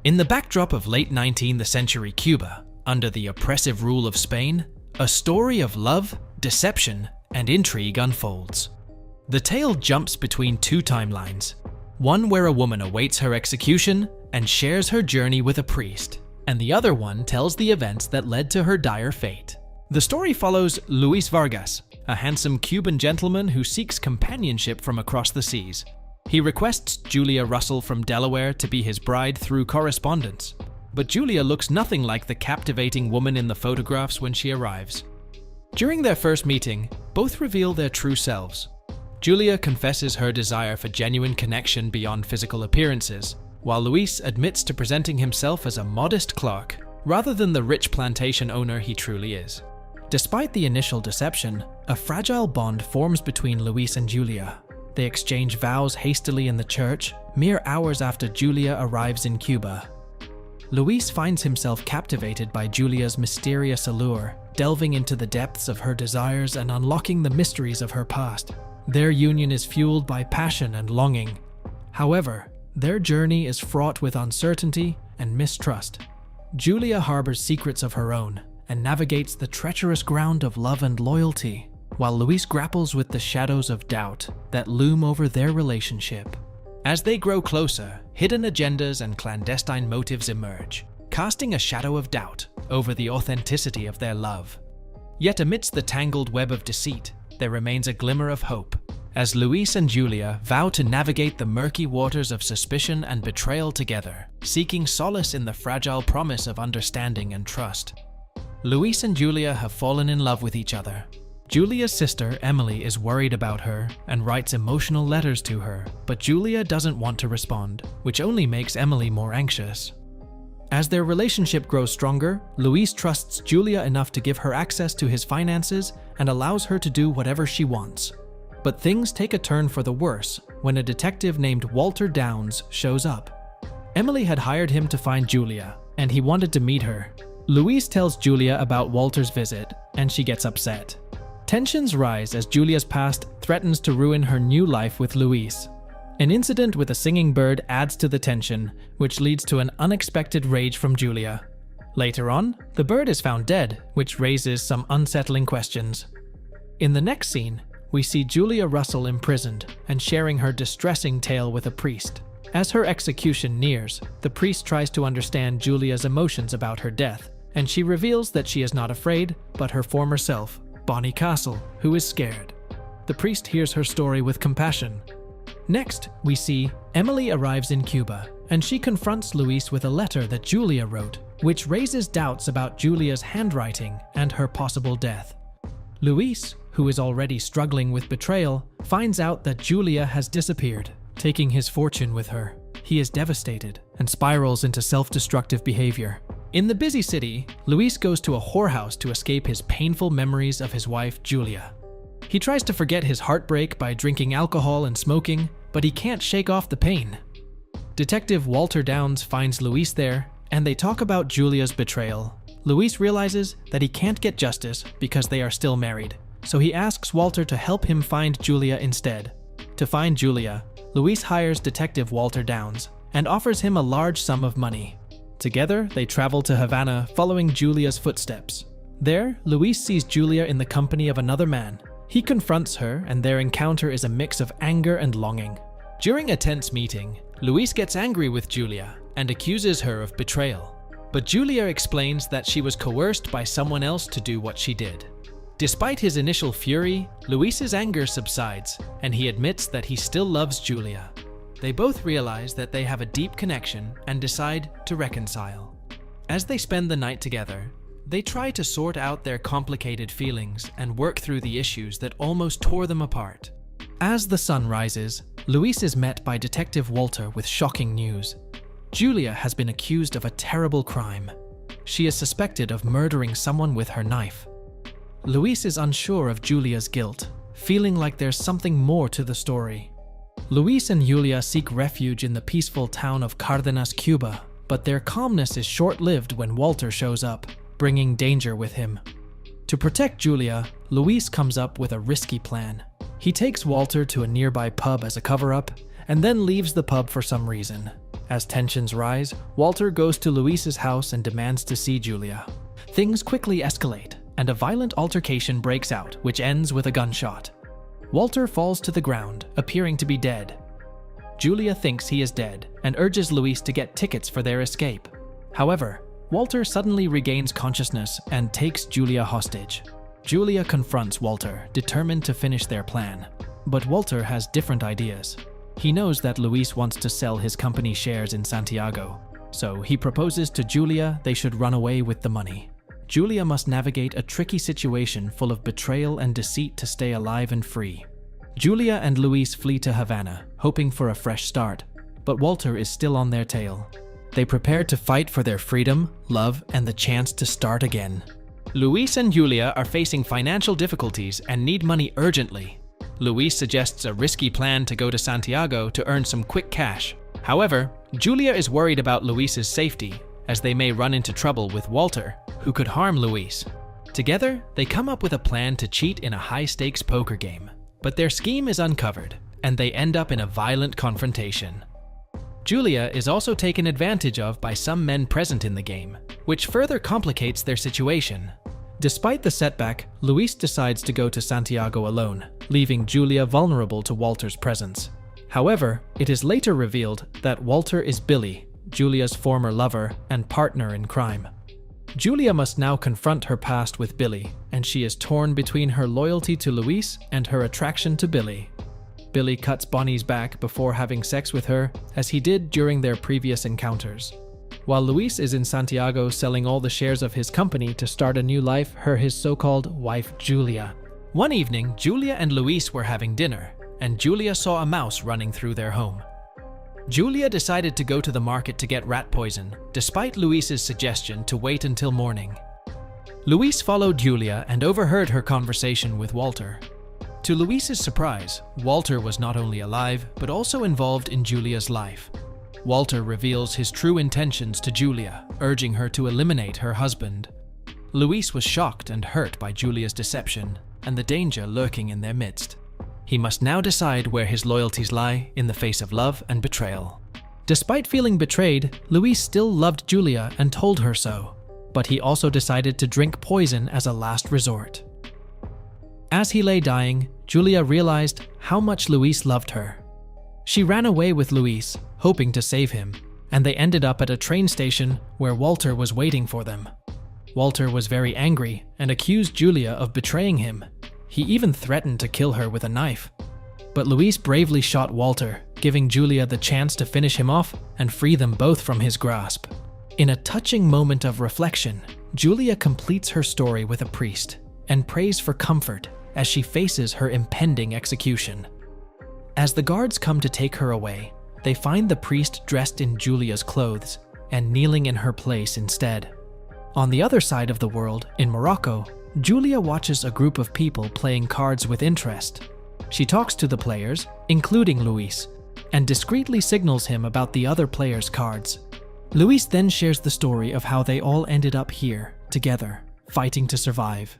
In the backdrop of late 19th century Cuba, under the oppressive rule of Spain, a story of love, deception, and intrigue unfolds. The tale jumps between two timelines, one where a woman awaits her execution and shares her journey with a priest, and the other one tells the events that led to her dire fate. The story follows Luis Vargas, a handsome Cuban gentleman who seeks companionship from across the seas. He requests Julia Russell from Delaware to be his bride through correspondence, but Julia looks nothing like the captivating woman in the photographs when she arrives. During their first meeting, both reveal their true selves. Julia confesses her desire for genuine connection beyond physical appearances, while Luis admits to presenting himself as a modest clerk, rather than the rich plantation owner he truly is. Despite the initial deception, a fragile bond forms between Luis and Julia. They exchange vows hastily in the church, mere hours after Julia arrives in Cuba. Luis finds himself captivated by Julia's mysterious allure, delving into the depths of her desires and unlocking the mysteries of her past. Their union is fueled by passion and longing. However, their journey is fraught with uncertainty and mistrust. Julia harbors secrets of her own and navigates the treacherous ground of love and loyalty, while Luis grapples with the shadows of doubt that loom over their relationship. As they grow closer, hidden agendas and clandestine motives emerge, casting a shadow of doubt over the authenticity of their love. Yet amidst the tangled web of deceit, there remains a glimmer of hope, as Luis and Julia vow to navigate the murky waters of suspicion and betrayal together, seeking solace in the fragile promise of understanding and trust. Luis and Julia have fallen in love with each other. Julia's sister, Emily, is worried about her and writes emotional letters to her, but Julia doesn't want to respond, which only makes Emily more anxious. As their relationship grows stronger, Luis trusts Julia enough to give her access to his finances and allows her to do whatever she wants. But things take a turn for the worse when a detective named Walter Downs shows up. Emily had hired him to find Julia, and he wanted to meet her. Luis tells Julia about Walter's visit, and she gets upset. Tensions rise as Julia's past threatens to ruin her new life with Luis. An incident with a singing bird adds to the tension, which leads to an unexpected rage from Julia. Later on, the bird is found dead, which raises some unsettling questions. In the next scene, we see Julia Russell imprisoned and sharing her distressing tale with a priest. As her execution nears, the priest tries to understand Julia's emotions about her death, and she reveals that she is not afraid, but her former self, Bonnie Castle, who is scared. The priest hears her story with compassion. Next, we see Emily arrives in Cuba, and she confronts Luis with a letter that Julia wrote, which raises doubts about Julia's handwriting and her possible death. Luis, who is already struggling with betrayal, finds out that Julia has disappeared, taking his fortune with her. He is devastated and spirals into self-destructive behavior. In the busy city, Luis goes to a whorehouse to escape his painful memories of his wife, Julia. He tries to forget his heartbreak by drinking alcohol and smoking, but he can't shake off the pain. Detective Walter Downs finds Luis there, and they talk about Julia's betrayal. Luis realizes that he can't get justice because they are still married, so he asks Walter to help him find Julia instead. To find Julia, Luis hires Detective Walter Downs and offers him a large sum of money. Together, they travel to Havana, following Julia's footsteps. There, Luis sees Julia in the company of another man. He confronts her, and their encounter is a mix of anger and longing. During a tense meeting, Luis gets angry with Julia and accuses her of betrayal. But Julia explains that she was coerced by someone else to do what she did. Despite his initial fury, Luis's anger subsides, and he admits that he still loves Julia. They both realize that they have a deep connection and decide to reconcile. As they spend the night together, they try to sort out their complicated feelings and work through the issues that almost tore them apart. As the sun rises, Luis is met by Detective Walter with shocking news. Julia has been accused of a terrible crime. She is suspected of murdering someone with her knife. Luis is unsure of Julia's guilt, feeling like there's something more to the story. Luis and Julia seek refuge in the peaceful town of Cardenas, Cuba, but their calmness is short-lived when Walter shows up, bringing danger with him. To protect Julia, Luis comes up with a risky plan. He takes Walter to a nearby pub as a cover-up, and then leaves the pub for some reason. As tensions rise, Walter goes to Luis's house and demands to see Julia. Things quickly escalate, and a violent altercation breaks out, which ends with a gunshot. Walter falls to the ground, appearing to be dead. Julia thinks he is dead and urges Luis to get tickets for their escape. However, Walter suddenly regains consciousness and takes Julia hostage. Julia confronts Walter, determined to finish their plan. But Walter has different ideas. He knows that Luis wants to sell his company shares in Santiago, so he proposes to Julia they should run away with the money. Julia must navigate a tricky situation full of betrayal and deceit to stay alive and free. Julia and Luis flee to Havana, hoping for a fresh start, but Walter is still on their tail. They prepare to fight for their freedom, love, and the chance to start again. Luis and Julia are facing financial difficulties and need money urgently. Luis suggests a risky plan to go to Santiago to earn some quick cash. However, Julia is worried about Luis's safety, as they may run into trouble with Walter, who could harm Luis. Together, they come up with a plan to cheat in a high-stakes poker game. But their scheme is uncovered, and they end up in a violent confrontation. Julia is also taken advantage of by some men present in the game, which further complicates their situation. Despite the setback, Luis decides to go to Santiago alone, leaving Julia vulnerable to Walter's presence. However, it is later revealed that Walter is Billy, Julia's former lover and partner in crime. Julia must now confront her past with Billy, and she is torn between her loyalty to Luis and her attraction to Billy. Billy cuts Bonnie's back before having sex with her, as he did during their previous encounters. While Luis is in Santiago selling all the shares of his company to start a new life for his so-called wife Julia. One evening, Julia and Luis were having dinner, and Julia saw a mouse running through their home. Julia decided to go to the market to get rat poison, despite Luis's suggestion to wait until morning. Luis followed Julia and overheard her conversation with Walter. To Luis's surprise, Walter was not only alive, but also involved in Julia's life. Walter reveals his true intentions to Julia, urging her to eliminate her husband. Luis was shocked and hurt by Julia's deception and the danger lurking in their midst. He must now decide where his loyalties lie in the face of love and betrayal. Despite feeling betrayed, Luis still loved Julia and told her so, but he also decided to drink poison as a last resort. As he lay dying, Julia realized how much Luis loved her. She ran away with Luis, hoping to save him, and they ended up at a train station where Walter was waiting for them. Walter was very angry and accused Julia of betraying him. He even threatened to kill her with a knife. But Luis bravely shot Walter, giving Julia the chance to finish him off and free them both from his grasp. In a touching moment of reflection, Julia completes her story with a priest and prays for comfort as she faces her impending execution. As the guards come to take her away, they find the priest dressed in Julia's clothes and kneeling in her place instead. On the other side of the world, in Morocco, Julia watches a group of people playing cards with interest. She talks to the players, including Luis, and discreetly signals him about the other players' cards. Luis then shares the story of how they all ended up here, together, fighting to survive.